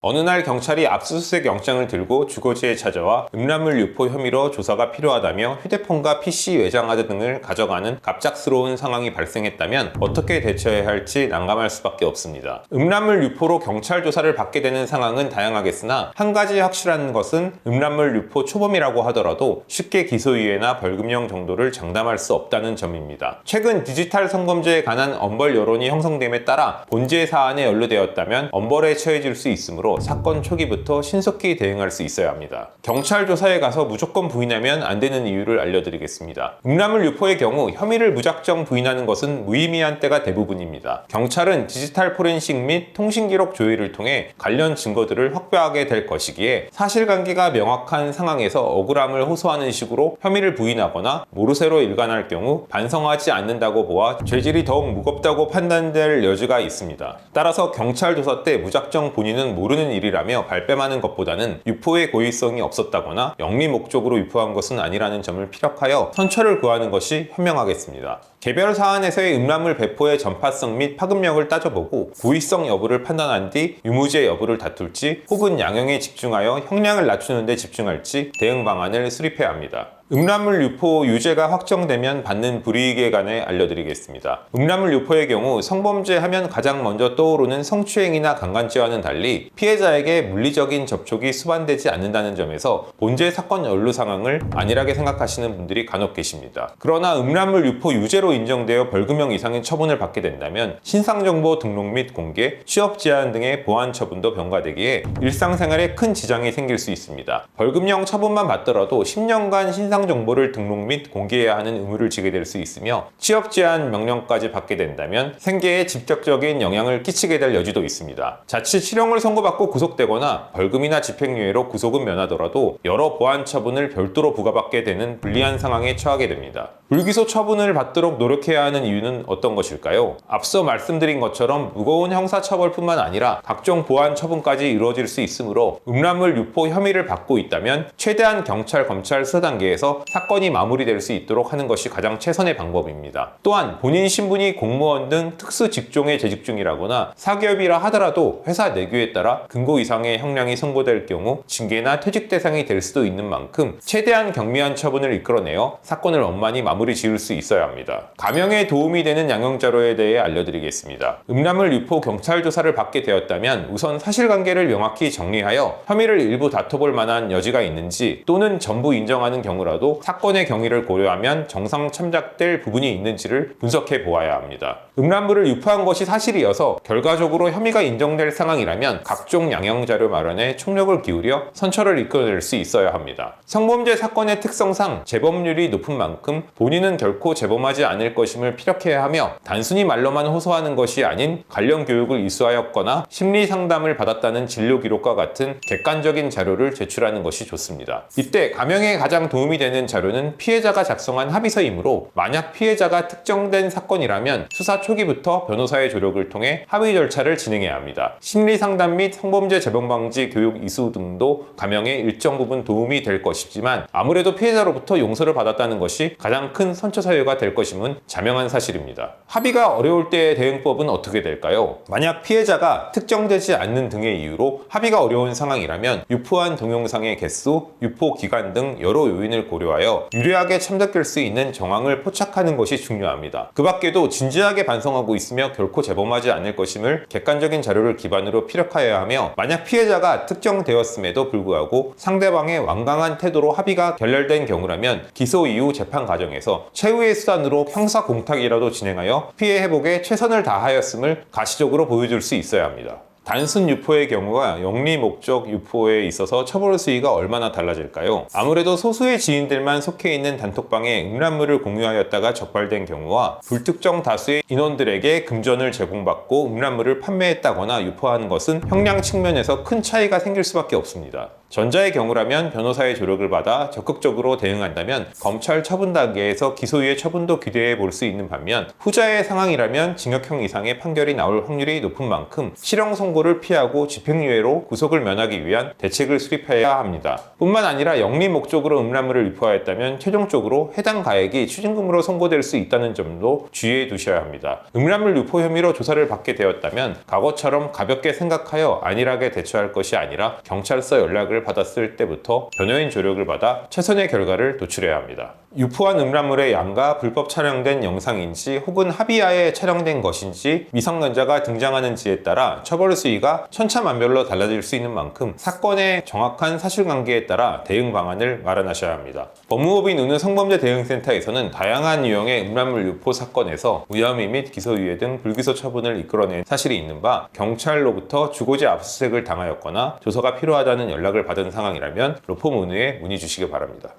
어느 날 경찰이 압수수색 영장을 들고 주거지에 찾아와 음란물 유포 혐의로 조사가 필요하다며 휴대폰과 PC 외장하드 등을 가져가는 갑작스러운 상황이 발생했다면 어떻게 대처해야 할지 난감할 수밖에 없습니다. 음란물 유포로 경찰 조사를 받게 되는 상황은 다양하겠으나 한 가지 확실한 것은 음란물 유포 초범이라고 하더라도 쉽게 기소유예나 벌금형 정도를 장담할 수 없다는 점입니다. 최근 디지털 성범죄에 관한 엄벌 여론이 형성됨에 따라 본죄 사안에 연루되었다면 엄벌에 처해질 수 있으므로 사건 초기부터 신속히 대응할 수 있어야 합니다. 경찰 조사에 가서 무조건 부인하면 안 되는 이유를 알려드리겠습니다. 음란물 유포의 경우 혐의를 무작정 부인하는 것은 무의미한 때가 대부분입니다. 경찰은 디지털 포렌식 및 통신기록 조회를 통해 관련 증거들을 확보하게 될 것이기에 사실관계가 명확한 상황에서 억울함을 호소하는 식으로 혐의를 부인하거나 모르쇠로 일관할 경우 반성하지 않는다고 보아 죄질이 더욱 무겁다고 판단될 여지가 있습니다. 따라서 경찰 조사 때 무작정 본인은 모르는 일이라며 발뺌하는 것보다는 유포의 고의성이 없었다거나 영리 목적으로 유포한 것은 아니라는 점을 피력하여 선처를 구하는 것이 현명하겠습니다. 개별 사안에서의 음란물 배포의 전파성 및 파급력을 따져보고 고의성 여부를 판단한 뒤 유무죄 여부를 다툴지 혹은 양형에 집중하여 형량을 낮추는 데 집중할지 대응 방안을 수립해야 합니다. 음란물 유포 유죄가 확정되면 받는 불이익에 관해 알려드리겠습니다. 음란물 유포의 경우 성범죄 하면 가장 먼저 떠오르는 성추행이나 강간죄와는 달리 피해자에게 물리적인 접촉이 수반되지 않는다는 점에서 본죄 사건 연루 상황을 안일하게 생각하시는 분들이 간혹 계십니다. 그러나 음란물 유포 유죄로 인정되어 벌금형 이상의 처분을 받게 된다면 신상정보 등록 및 공개, 취업 제한 등의 보안 처분도 병가되기에 일상생활에 큰 지장이 생길 수 있습니다. 벌금형 처분만 받더라도 10년간 신상정보를 등록 및 공개해야 하는 의무를 지게 될 수 있으며 취업 제한 명령까지 받게 된다면 생계에 직접적인 영향을 끼치게 될 여지도 있습니다. 자칫 실형을 선고받고 구속되거나 벌금이나 집행유예로 구속은 면하더라도 여러 보안 처분을 별도로 부과받게 되는 불리한 상황에 처하게 됩니다. 불기소 처분을 받도록 노력해야 하는 이유는 어떤 것일까요? 앞서 말씀드린 것처럼 무거운 형사처벌뿐만 아니라 각종 보안 처분까지 이루어질 수 있으므로 음란물 유포 혐의를 받고 있다면 최대한 경찰, 검찰 수사 단계에서 사건이 마무리될 수 있도록 하는 것이 가장 최선의 방법입니다. 또한 본인 신분이 공무원 등 특수 직종에 재직 중이라거나 사기업이라 하더라도 회사 내규에 따라 금고 이상의 형량이 선고될 경우 징계나 퇴직 대상이 될 수도 있는 만큼 최대한 경미한 처분을 이끌어내어 사건을 원만히 마무리 지을 수 있어야 합니다. 감형에 도움이 되는 양형자료에 대해 알려드리겠습니다. 음란물 유포 경찰 조사를 받게 되었다면 우선 사실관계를 명확히 정리하여 혐의를 일부 다퉈볼 만한 여지가 있는지 또는 전부 인정하는 경우라도 사건의 경위를 고려하면 정상 참작될 부분이 있는지를 분석해 보아야 합니다. 음란물을 유포한 것이 사실이어서 결과적으로 혐의가 인정될 상황이라면 각종 양형자료 마련에 총력을 기울여 선처를 이끌어낼 수 있어야 합니다. 성범죄 사건의 특성상 재범률이 높은 만큼 본인은 결코 재범하지 않을 것임을 피력해야 하며 단순히 말로만 호소하는 것이 아닌 관련 교육을 이수하였거나 심리 상담을 받았다는 진료 기록과 같은 객관적인 자료를 제출하는 것이 좋습니다. 이때 감형에 가장 도움이 되는 자료는 피해자가 작성한 합의서이므로 만약 피해자가 특정된 사건이라면 수사 초기부터 변호사의 조력을 통해 합의 절차를 진행해야 합니다. 심리 상담 및 성범죄 재범 방지 교육 이수 등도 감형에 일정 부분 도움이 될 것이지만 아무래도 피해자로부터 용서를 받았다는 것이 가장 큰 선처 사유가 될 것임은 자명한 사실입니다. 합의가 어려울 때의 대응법은 어떻게 될까요? 만약 피해자가 특정되지 않는 등의 이유로 합의가 어려운 상황이라면 유포한 동영상의 개수, 유포 기간 등 여러 요인을 고려하여 유리하게 참작될 수 있는 정황을 포착하는 것이 중요합니다. 그 밖에도 진지하게 반성하고 있으며 결코 재범하지 않을 것임을 객관적인 자료를 기반으로 피력하여야 하며 만약 피해자가 특정되었음에도 불구하고 상대방의 완강한 태도로 합의가 결렬된 경우라면 기소 이후 재판 과정에서 최후의 수단으로 형사 공탁이라도 진행하여 피해 회복에 최선을 다하였음을 가시적으로 보여줄 수 있어야 합니다. 단순 유포의 경우가 영리 목적 유포에 있어서 처벌 수위가 얼마나 달라질까요? 아무래도 소수의 지인들만 속해 있는 단톡방에 음란물을 공유하였다가 적발된 경우와 불특정 다수의 인원들에게 금전을 제공받고 음란물을 판매했다거나 유포하는 것은 형량 측면에서 큰 차이가 생길 수밖에 없습니다. 전자의 경우라면 변호사의 조력을 받아 적극적으로 대응한다면 검찰 처분 단계에서 기소유예 처분도 기대해 볼 수 있는 반면, 후자의 상황이라면 징역형 이상의 판결이 나올 확률이 높은 만큼 실형 선고를 피하고 집행유예로 구속을 면하기 위한 대책을 수립해야 합니다. 뿐만 아니라 영리 목적으로 음란물을 유포하였다면 최종적으로 해당 가액이 추징금으로 선고될 수 있다는 점도 주의해 두셔야 합니다. 음란물 유포 혐의로 조사를 받게 되었다면 과거처럼 가볍게 생각하여 안일하게 대처할 것이 아니라 경찰서 연락을 받았을 때부터 변호인 조력을 받아 최선의 결과를 도출해야 합니다. 유포한 음란물의 양과 불법 촬영된 영상인지 혹은 합의하에 촬영된 것인지 미성년자가 등장하는지에 따라 처벌 수위가 천차만별로 달라질 수 있는 만큼 사건의 정확한 사실관계에 따라 대응 방안을 마련하셔야 합니다. 법무법인 운우 성범죄 대응센터에서는 다양한 유형의 음란물 유포 사건에서 무혐의 및 기소유예 등 불기소 처분을 이끌어낸 사실이 있는 바, 경찰로부터 주거지 압수수색을 당하였거나 조사가 필요하다는 연락을 받은 상황이라면 로펌 운우에 문의 주시기 바랍니다.